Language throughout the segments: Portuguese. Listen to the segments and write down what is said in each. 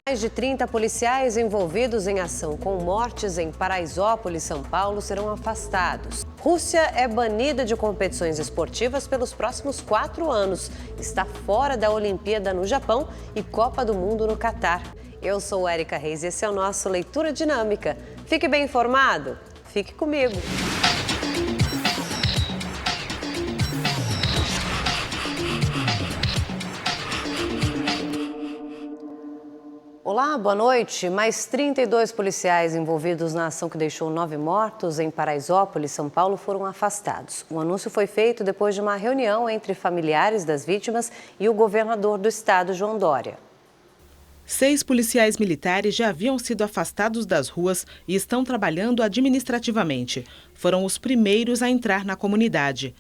Mais de 30 policiais envolvidos em ação com mortes em Paraisópolis, São Paulo, serão afastados. Rússia é banida de competições esportivas pelos próximos 4 anos. Está fora da Olimpíada no Japão e Copa do Mundo no Catar. Eu sou Érica Reis e esse é o nosso Leitura Dinâmica. Fique bem informado. Fique comigo. Olá, boa noite. Mais 32 policiais envolvidos na ação que deixou 9 mortos em Paraisópolis, São Paulo, foram afastados. O anúncio foi feito depois de uma reunião entre familiares das vítimas e o governador do estado, João Dória. 6 policiais militares já haviam sido afastados das ruas e estão trabalhando administrativamente. Foram os primeiros a entrar na comunidade.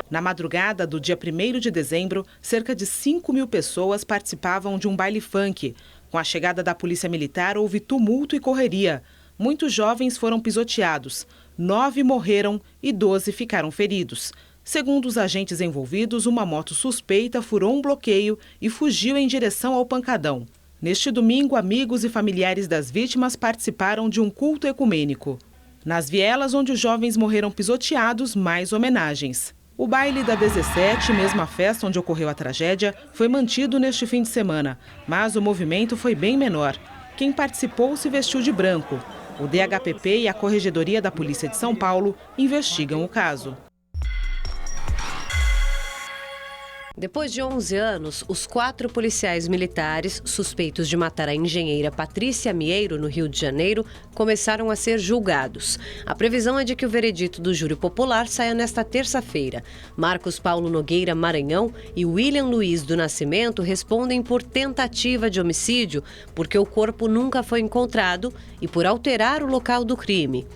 Na madrugada do dia 1º de dezembro, cerca de 5.000 pessoas participavam de um baile funk. Com a chegada da polícia militar, houve tumulto e correria. Muitos jovens foram pisoteados. 9 morreram e 12 ficaram feridos. Segundo os agentes envolvidos, uma moto suspeita furou um bloqueio e fugiu em direção ao pancadão. Neste domingo, amigos e familiares das vítimas participaram de um culto ecumênico. Nas vielas onde os jovens morreram pisoteados, mais homenagens. O baile da 17, mesma festa onde ocorreu a tragédia, foi mantido neste fim de semana, mas o movimento foi bem menor. Quem participou se vestiu de branco. O DHPP e a Corregedoria da Polícia de São Paulo investigam o caso. Depois de 11 anos, os 4 policiais militares suspeitos de matar a engenheira Patrícia Mieiro, no Rio de Janeiro, começaram a ser julgados. A previsão é de que o veredito do júri popular saia nesta terça-feira. Marcos Paulo Nogueira Maranhão e William Luiz do Nascimento respondem por tentativa de homicídio, porque o corpo nunca foi encontrado, e por alterar o local do crime.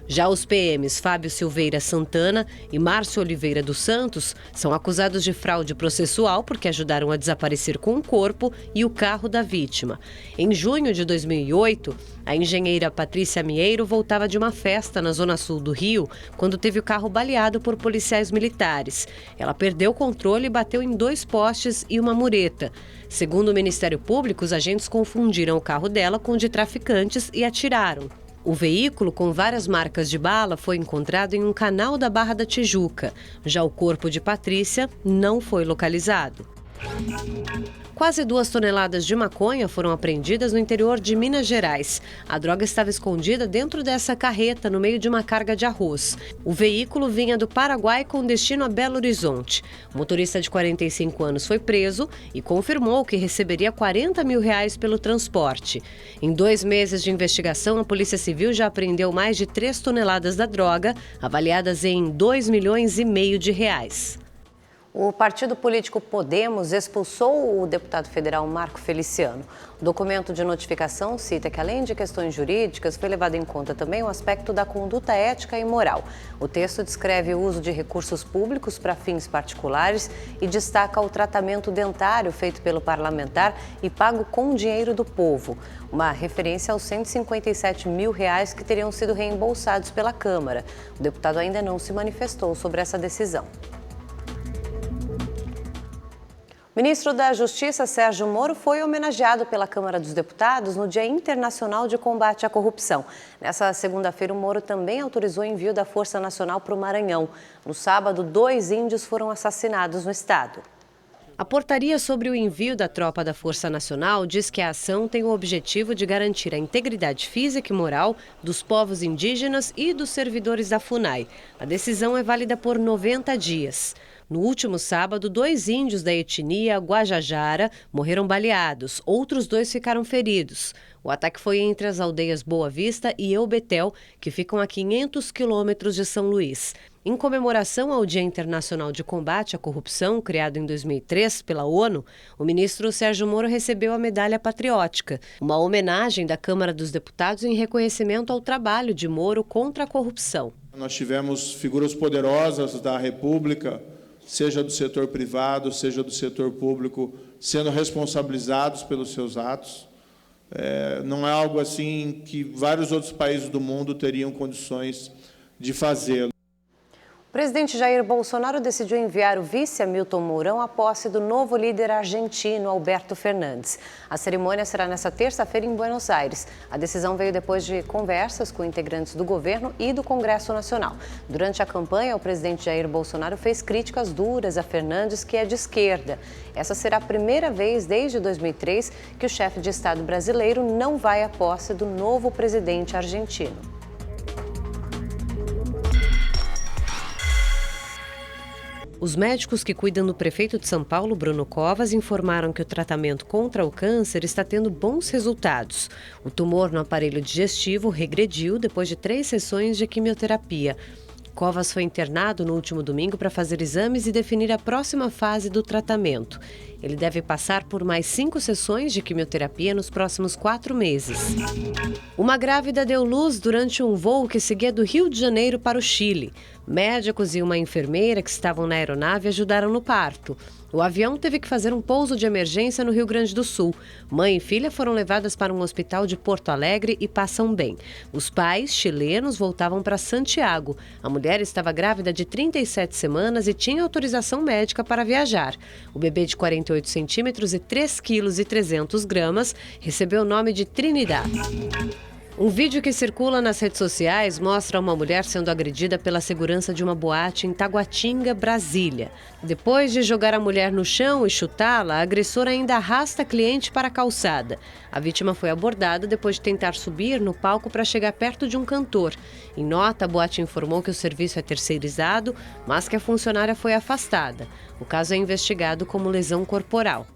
Já os PMs Fábio Silveira Santana e Márcio Oliveira dos Santos são acusados de fraude processual porque ajudaram a desaparecer com o corpo e o carro da vítima. Em junho de 2008, a engenheira Patrícia Mieiro voltava de uma festa na zona sul do Rio quando teve o carro baleado por policiais militares. Ela perdeu o controle e bateu em 2 postes e uma mureta. Segundo o Ministério Público, os agentes confundiram o carro dela com o de traficantes e atiraram. O veículo, com várias marcas de bala, foi encontrado em um canal da Barra da Tijuca. Já o corpo de Patrícia não foi localizado. Quase 2 toneladas de maconha foram apreendidas no interior de Minas Gerais. A droga estava escondida dentro dessa carreta, no meio de uma carga de arroz. O veículo vinha do Paraguai com destino a Belo Horizonte. O motorista de 45 anos foi preso e confirmou que receberia R$40 mil pelo transporte. Em 2 meses de investigação, a Polícia Civil já apreendeu mais de 3 toneladas da droga, avaliadas em R$2,5 milhões. O partido político Podemos expulsou o deputado federal Marco Feliciano. O documento de notificação cita que, além de questões jurídicas, foi levado em conta também o aspecto da conduta ética e moral. O texto descreve o uso de recursos públicos para fins particulares e destaca o tratamento dentário feito pelo parlamentar e pago com dinheiro do povo. Uma referência aos R$157 mil que teriam sido reembolsados pela Câmara. O deputado ainda não se manifestou sobre essa decisão. O ministro da Justiça, Sérgio Moro, foi homenageado pela Câmara dos Deputados no Dia Internacional de Combate à Corrupção. Nessa segunda-feira, o Moro também autorizou o envio da Força Nacional para o Maranhão. No sábado, 2 índios foram assassinados no estado. A portaria sobre o envio da tropa da Força Nacional diz que a ação tem o objetivo de garantir a integridade física e moral dos povos indígenas e dos servidores da FUNAI. A decisão é válida por 90 dias. No último sábado, 2 índios da etnia Guajajara morreram baleados. Outros 2 ficaram feridos. O ataque foi entre as aldeias Boa Vista e Eubetel, que ficam a 500 quilômetros de São Luís. Em comemoração ao Dia Internacional de Combate à Corrupção, criado em 2003 pela ONU, o ministro Sérgio Moro recebeu a Medalha Patriótica, uma homenagem da Câmara dos Deputados em reconhecimento ao trabalho de Moro contra a corrupção. Nós tivemos figuras poderosas da República, seja do setor privado, seja do setor público, sendo responsabilizados pelos seus atos. Não é algo assim que vários outros países do mundo teriam condições de fazê-lo. O presidente Jair Bolsonaro decidiu enviar o vice Hamilton Mourão à posse do novo líder argentino, Alberto Fernandes. A cerimônia será nesta terça-feira em Buenos Aires. A decisão veio depois de conversas com integrantes do governo e do Congresso Nacional. Durante a campanha, o presidente Jair Bolsonaro fez críticas duras a Fernandes, que é de esquerda. Essa será a primeira vez desde 2003 que o chefe de Estado brasileiro não vai à posse do novo presidente argentino. Os médicos que cuidam do prefeito de São Paulo, Bruno Covas, informaram que o tratamento contra o câncer está tendo bons resultados. O tumor no aparelho digestivo regrediu depois de 3 sessões de quimioterapia. Covas foi internado no último domingo para fazer exames e definir a próxima fase do tratamento. Ele deve passar por mais 5 sessões de quimioterapia nos próximos 4 meses. Uma grávida deu luz durante um voo que seguia do Rio de Janeiro para o Chile. Médicos e uma enfermeira que estavam na aeronave ajudaram no parto. O avião teve que fazer um pouso de emergência no Rio Grande do Sul. Mãe e filha foram levadas para um hospital de Porto Alegre e passam bem. Os pais, chilenos, voltavam para Santiago. A mulher estava grávida de 37 semanas e tinha autorização médica para viajar. O bebê de 48 centímetros e 3,3 kg recebeu o nome de Trinidad. Um vídeo que circula nas redes sociais mostra uma mulher sendo agredida pela segurança de uma boate em Taguatinga, Brasília. Depois de jogar a mulher no chão e chutá-la, a agressora ainda arrasta a cliente para a calçada. A vítima foi abordada depois de tentar subir no palco para chegar perto de um cantor. Em nota, a boate informou que o serviço é terceirizado, mas que a funcionária foi afastada. O caso é investigado como lesão corporal.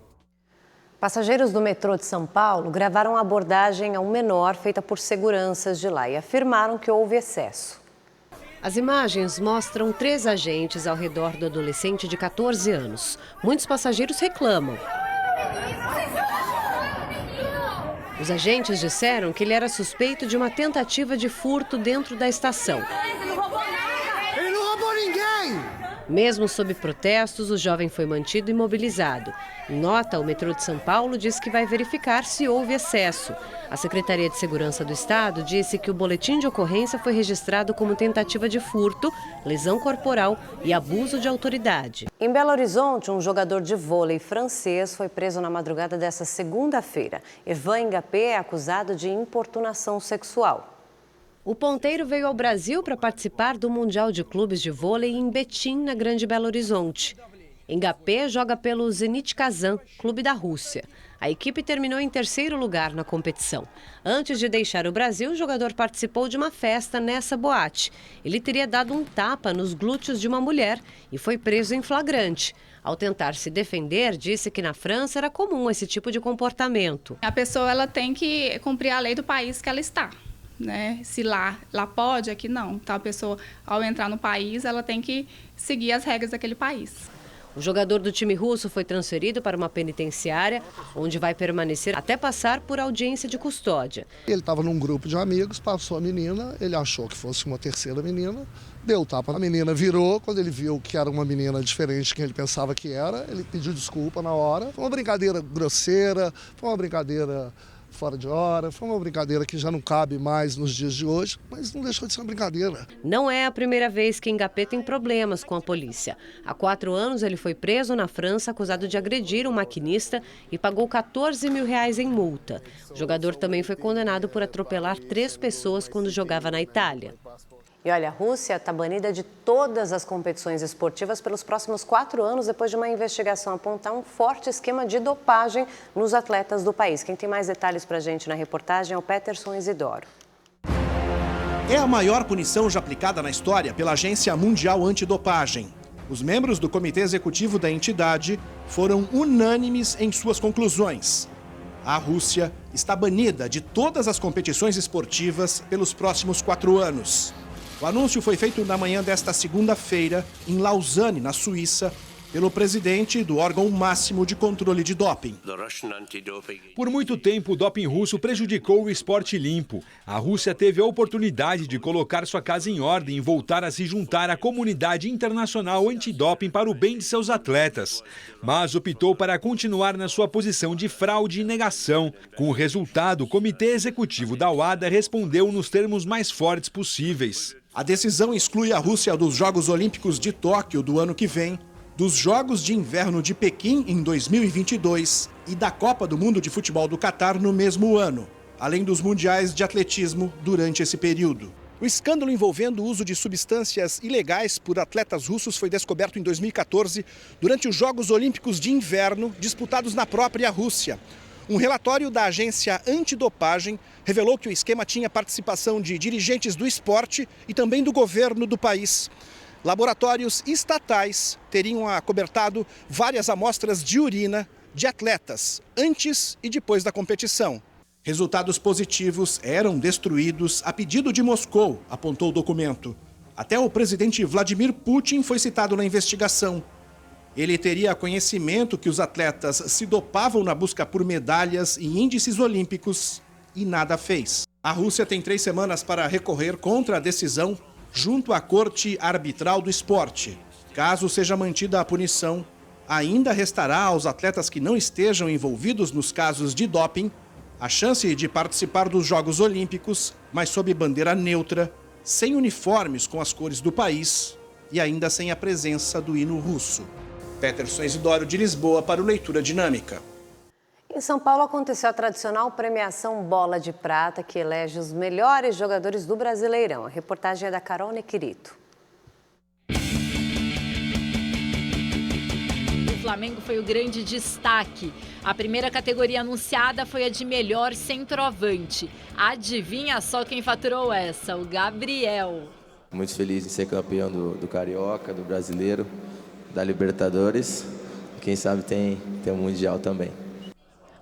Passageiros do metrô de São Paulo gravaram a abordagem a um menor feita por seguranças de lá e afirmaram que houve excesso. As imagens mostram 3 agentes ao redor do adolescente de 14 anos. Muitos passageiros reclamam. Os agentes disseram que ele era suspeito de uma tentativa de furto dentro da estação. Ele não roubou ninguém! Mesmo sob protestos, o jovem foi mantido imobilizado. Em nota, o metrô de São Paulo diz que vai verificar se houve excesso. A Secretaria de Segurança do Estado disse que o boletim de ocorrência foi registrado como tentativa de furto, lesão corporal e abuso de autoridade. Em Belo Horizonte, um jogador de vôlei francês foi preso na madrugada desta segunda-feira. Evan Engapé é acusado de importunação sexual. O ponteiro veio ao Brasil para participar do Mundial de Clubes de Vôlei em Betim, na Grande Belo Horizonte. Engapé joga pelo Zenit Kazan, clube da Rússia. A equipe terminou em 3º lugar na competição. Antes de deixar o Brasil, o jogador participou de uma festa nessa boate. Ele teria dado um tapa nos glúteos de uma mulher e foi preso em flagrante. Ao tentar se defender, disse que na França era comum esse tipo de comportamento. A pessoa ela tem que cumprir a lei do país que ela está. Né? Se lá pode, aqui não. Então a pessoa, ao entrar no país, ela tem que seguir as regras daquele país. O jogador do time russo foi transferido para uma penitenciária, onde vai permanecer até passar por audiência de custódia. Ele estava num grupo de amigos, passou a menina, ele achou que fosse uma terceira menina, deu o tapa na menina, virou, quando ele viu que era uma menina diferente de quem ele pensava que era, ele pediu desculpa na hora. Foi uma brincadeira grosseira, foi uma brincadeira fora de hora, foi uma brincadeira que já não cabe mais nos dias de hoje, mas não deixou de ser uma brincadeira. Não é a primeira vez que Engapé tem problemas com a polícia. Há 4 anos ele foi preso na França acusado de agredir um maquinista e pagou R$14 mil em multa. O jogador também foi condenado por atropelar 3 pessoas quando jogava na Itália. E olha, a Rússia está banida de todas as competições esportivas pelos próximos 4 anos, depois de uma investigação apontar um forte esquema de dopagem nos atletas do país. Quem tem mais detalhes para a gente na reportagem é o Peterson Isidoro. É a maior punição já aplicada na história pela Agência Mundial Antidopagem. Os membros do comitê executivo da entidade foram unânimes em suas conclusões. A Rússia está banida de todas as competições esportivas pelos próximos 4 anos. O anúncio foi feito na manhã desta segunda-feira, em Lausanne, na Suíça, pelo presidente do órgão máximo de controle de doping. Por muito tempo, o doping russo prejudicou o esporte limpo. A Rússia teve a oportunidade de colocar sua casa em ordem e voltar a se juntar à comunidade internacional antidoping para o bem de seus atletas. Mas optou para continuar na sua posição de fraude e negação. Com o resultado, o Comitê Executivo da WADA respondeu nos termos mais fortes possíveis. A decisão exclui a Rússia dos Jogos Olímpicos de Tóquio do ano que vem, dos Jogos de Inverno de Pequim em 2022 e da Copa do Mundo de Futebol do Catar no mesmo ano, além dos mundiais de atletismo durante esse período. O escândalo envolvendo o uso de substâncias ilegais por atletas russos foi descoberto em 2014 durante os Jogos Olímpicos de Inverno disputados na própria Rússia. Um relatório da agência antidopagem revelou que o esquema tinha participação de dirigentes do esporte e também do governo do país. Laboratórios estatais teriam acobertado várias amostras de urina de atletas antes e depois da competição. Resultados positivos eram destruídos a pedido de Moscou, apontou o documento. Até o presidente Vladimir Putin foi citado na investigação. Ele teria conhecimento que os atletas se dopavam na busca por medalhas e índices olímpicos e nada fez. A Rússia tem 3 semanas para recorrer contra a decisão junto à Corte Arbitral do Esporte. Caso seja mantida a punição, ainda restará aos atletas que não estejam envolvidos nos casos de doping a chance de participar dos Jogos Olímpicos, mas sob bandeira neutra, sem uniformes com as cores do país e ainda sem a presença do hino russo. Peterson Isidoro de Lisboa para o Leitura Dinâmica. Em São Paulo aconteceu a tradicional premiação Bola de Prata, que elege os melhores jogadores do Brasileirão. A reportagem é da Carol Nequirito. O Flamengo foi o grande destaque. A primeira categoria anunciada foi a de melhor centroavante. Adivinha só quem faturou essa? O Gabriel. Muito feliz em ser campeão do Carioca, do Brasileiro, da Libertadores. Quem sabe tem um Mundial também.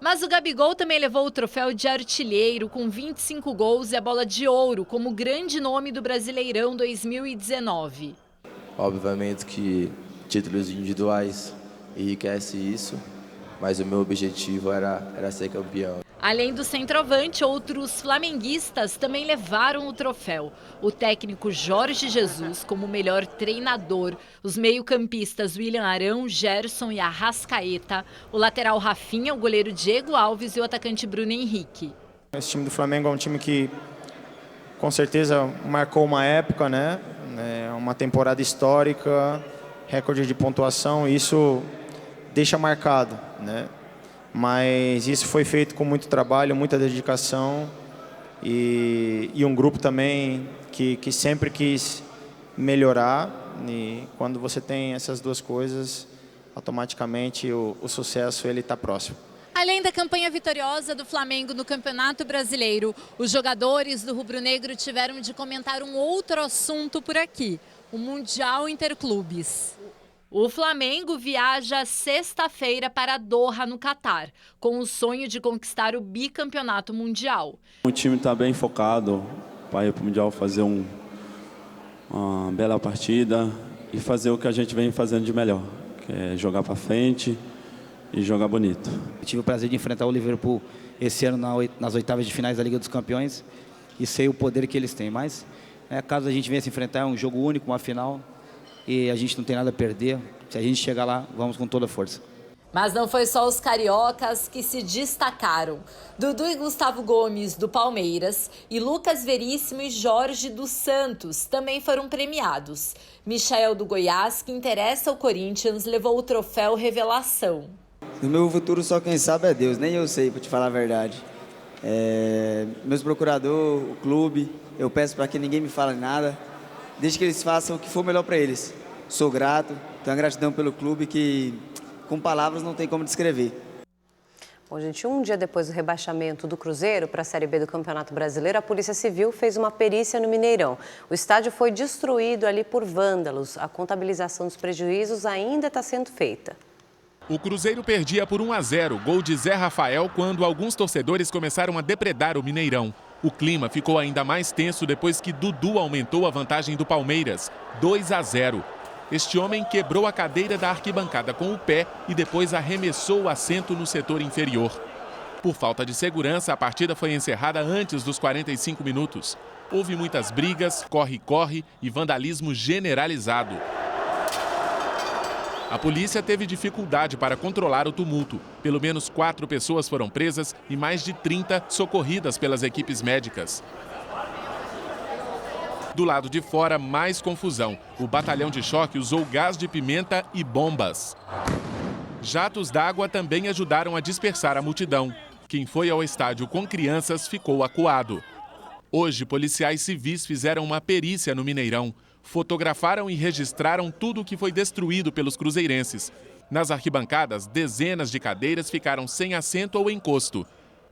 Mas o Gabigol também levou o troféu de artilheiro com 25 gols e a bola de ouro como grande nome do Brasileirão 2019. Obviamente que títulos individuais enriquecem isso, mas o meu objetivo era ser campeão. Além do centroavante, outros flamenguistas também levaram o troféu. O técnico Jorge Jesus como melhor treinador, os meio-campistas William Arão, Gerson e Arrascaeta, o lateral Rafinha, o goleiro Diego Alves e o atacante Bruno Henrique. Esse time do Flamengo é um time que com certeza marcou uma época, né? É uma temporada histórica, recorde de pontuação, e isso deixa marcado, né? Mas isso foi feito com muito trabalho, muita dedicação e um grupo também que sempre quis melhorar. E quando você tem essas duas coisas, automaticamente o sucesso ele está próximo. Além da campanha vitoriosa do Flamengo no Campeonato Brasileiro, os jogadores do rubro-negro tiveram de comentar um outro assunto por aqui, o Mundial Interclubes. O Flamengo viaja sexta-feira para Doha, no Catar, com o sonho de conquistar o bicampeonato mundial. O time está bem focado para ir para o Mundial fazer uma bela partida e fazer o que a gente vem fazendo de melhor, que é jogar para frente e jogar bonito. Eu tive o prazer de enfrentar o Liverpool esse ano nas oitavas de finais da Liga dos Campeões e sei o poder que eles têm, mas caso a gente venha se enfrentar, é um jogo único, uma final, e a gente não tem nada a perder. Se a gente chegar lá, vamos com toda a força. Mas não foi só os cariocas que se destacaram. Dudu e Gustavo Gomes, do Palmeiras, e Lucas Veríssimo e Jorge dos Santos também foram premiados. Michael, do Goiás, que interessa ao Corinthians, levou o troféu Revelação. No meu futuro só quem sabe é Deus, nem eu sei, para te falar a verdade. Meus procuradores, o clube, eu peço para que ninguém me fale nada, desde que eles façam o que for melhor para eles. Sou grato, tenho gratidão pelo clube que com palavras não tem como descrever. Bom, gente, um dia depois do rebaixamento do Cruzeiro para a Série B do Campeonato Brasileiro, a Polícia Civil fez uma perícia no Mineirão. O estádio foi destruído ali por vândalos. A contabilização dos prejuízos ainda está sendo feita. O Cruzeiro perdia por 1-0, gol de Zé Rafael, quando alguns torcedores começaram a depredar o Mineirão. O clima ficou ainda mais tenso depois que Dudu aumentou a vantagem do Palmeiras, 2-0. Este homem quebrou a cadeira da arquibancada com o pé e depois arremessou o assento no setor inferior. Por falta de segurança, a partida foi encerrada antes dos 45 minutos. Houve muitas brigas, corre-corre e vandalismo generalizado. A polícia teve dificuldade para controlar o tumulto. Pelo menos 4 pessoas foram presas e mais de 30 socorridas pelas equipes médicas. Do lado de fora, mais confusão. O batalhão de choque usou gás de pimenta e bombas. Jatos d'água também ajudaram a dispersar a multidão. Quem foi ao estádio com crianças ficou acuado. Hoje, policiais civis fizeram uma perícia no Mineirão. Fotografaram e registraram tudo o que foi destruído pelos cruzeirenses. Nas arquibancadas, dezenas de cadeiras ficaram sem assento ou encosto.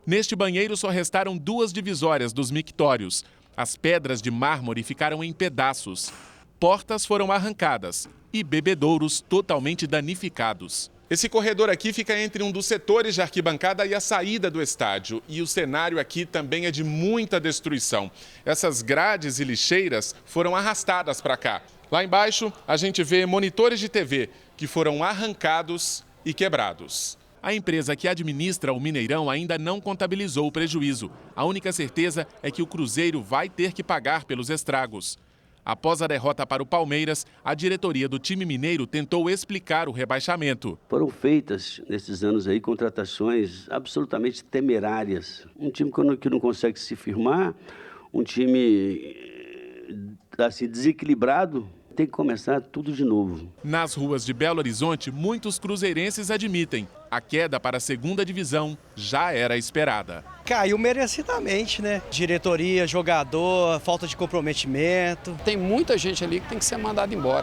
Neste banheiro só restaram 2 divisórias dos mictórios. As pedras de mármore ficaram em pedaços. Portas foram arrancadas e bebedouros totalmente danificados. Esse corredor aqui fica entre um dos setores de arquibancada e a saída do estádio. E o cenário aqui também é de muita destruição. Essas grades e lixeiras foram arrastadas para cá. Lá embaixo, a gente vê monitores de TV que foram arrancados e quebrados. A empresa que administra o Mineirão ainda não contabilizou o prejuízo. A única certeza é que o Cruzeiro vai ter que pagar pelos estragos. Após a derrota para o Palmeiras, a diretoria do time mineiro tentou explicar o rebaixamento. Foram feitas, nesses anos aí, contratações absolutamente temerárias. Um time que não consegue se firmar, um time assim, desequilibrado, tem que começar tudo de novo. Nas ruas de Belo Horizonte, muitos cruzeirenses admitem: a queda para a segunda divisão já era esperada. Caiu merecidamente, né? Diretoria, jogador, falta de comprometimento. Tem muita gente ali que tem que ser mandada embora.